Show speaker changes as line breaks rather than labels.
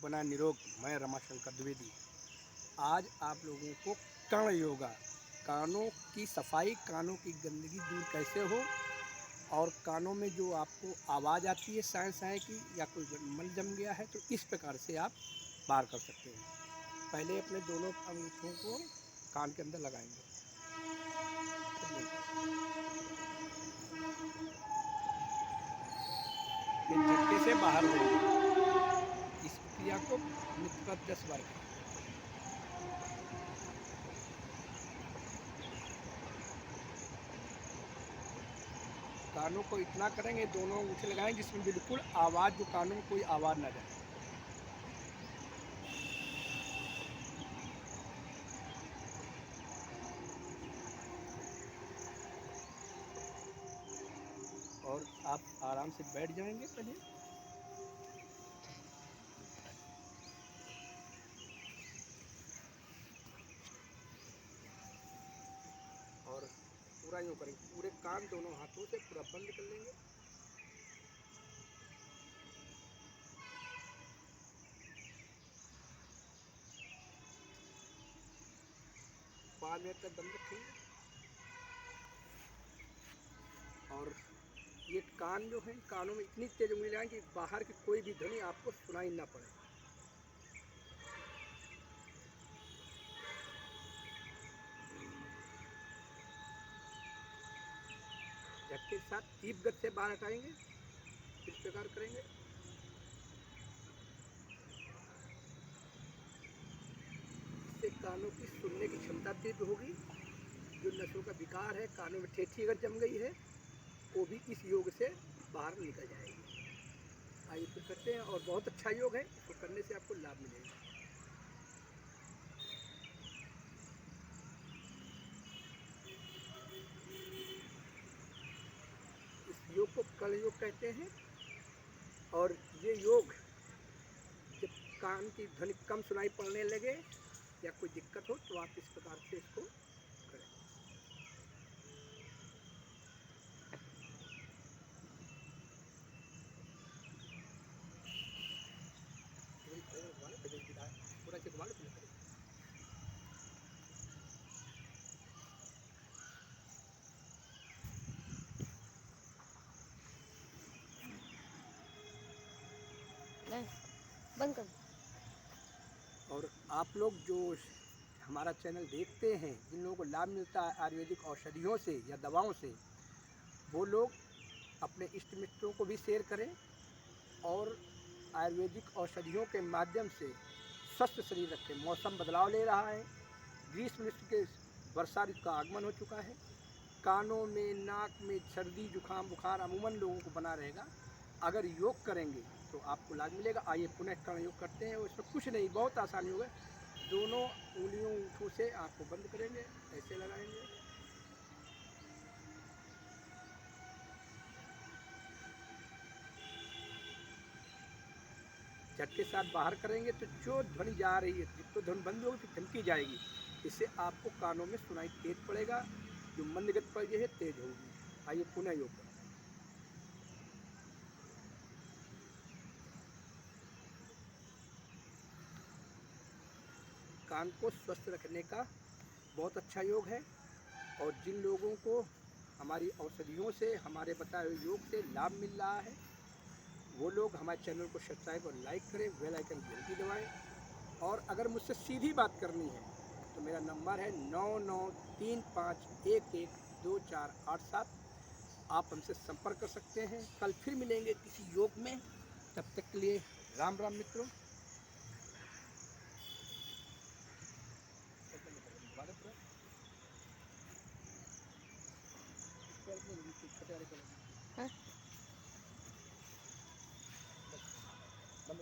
बना निरोग। मैं रमाशंकर द्विवेदी आज आप लोगों को कर्ण योगा, कानों की सफाई, कानों की गंदगी दूर कैसे हो और कानों में जो आपको आवाज़ आती है साए साए की या कोई मल जम गया है तो इस प्रकार से आप बाहर कर सकते हैं। पहले अपने दोनों अंगूठों को कान के अंदर लगाएंगे, फिर झटके से बाहर देंगे। इस क्रिया को नित्य पर 10 बार करें। कानों को इतना करेंगे, दोनों अंगूठे लगाएं जिसमें बिल्कुल आवाज़, जो कानों में कोई आवाज़ ना जाए। और आप आराम से बैठ जाएंगे पहले। और पूरा यूँ करेंगे, पूरे कान दोनों हाथों से पूरा बंद कर लेंगे। पाँच मिनट तक बंद रखेंगे। और ये कान जो है, कानों में इतनी तेज उंगली लगाएं कि बाहर की कोई भी ध्वनि आपको सुनाई ना पड़े। झटके के साथ तीव्र गति से बाहर हटाएंगे। इस प्रकार करेंगे। इससे कानों की सुनने की क्षमता तीव्र होगी। जो नसों का विकार है, कानों में ठेठी अगर जम गई है, वो भी इस योग से बाहर निकल जाएगी। आइए फिर करते हैं। और बहुत अच्छा योग है, इसको करने से आपको लाभ मिलेगा। इस योग को कर्ण योग कहते हैं। और ये योग जब कान की ध्वनि कम सुनाई पड़ने लगे या कोई दिक्कत हो तो आप इस प्रकार से इसको करें। पूरा
बंद कर।
और आप लोग जो हमारा चैनल देखते हैं, जिन लोगों को लाभ मिलता है आयुर्वेदिक औषधियों से या दवाओं से, वो लोग अपने इष्ट मित्रों को भी शेयर करें। और आयुर्वेदिक औषधियों के माध्यम से स्वस्थ शरीर रखें। मौसम बदलाव ले रहा है, ग्रीष्म ऋतु के वर्षा ऋतु का आगमन हो चुका है। कानों में, नाक में सर्दी, जुकाम, बुखार अमूमन लोगों को बना रहेगा। अगर योग करेंगे तो आपको लाभ मिलेगा। आइए पुनः कर्ण योग करते हैं। उसमें कुछ नहीं, बहुत आसान योग है। दोनों उंगलियों ऊँटों से आँख को बंद करेंगे, ऐसे लगाएंगे। झटके साथ बाहर करेंगे तो जो ध्वनि जा रही है, जिसको ध्वनि बंद होगी फिर धमकी जाएगी। इससे आपको कानों में सुनाई तेज पड़ेगा। जो मंद गति पर है तेज होगी। आइए पुनः योग करें। कान को स्वस्थ रखने का बहुत अच्छा योग है। और जिन लोगों को हमारी औषधियों से, हमारे बताए हुए योग से लाभ मिल रहा है, वो लोग हमारे चैनल को सब्सक्राइब और लाइक करें, बेल आइकन की घंटी दबाएं। और अगर मुझसे सीधी बात करनी है तो मेरा नंबर है 9935112487। आप हमसे संपर्क कर सकते हैं। कल फिर मिलेंगे किसी योग में। तब तक के लिए राम राम मित्रों। छोटे वाले
हाँ?
बंद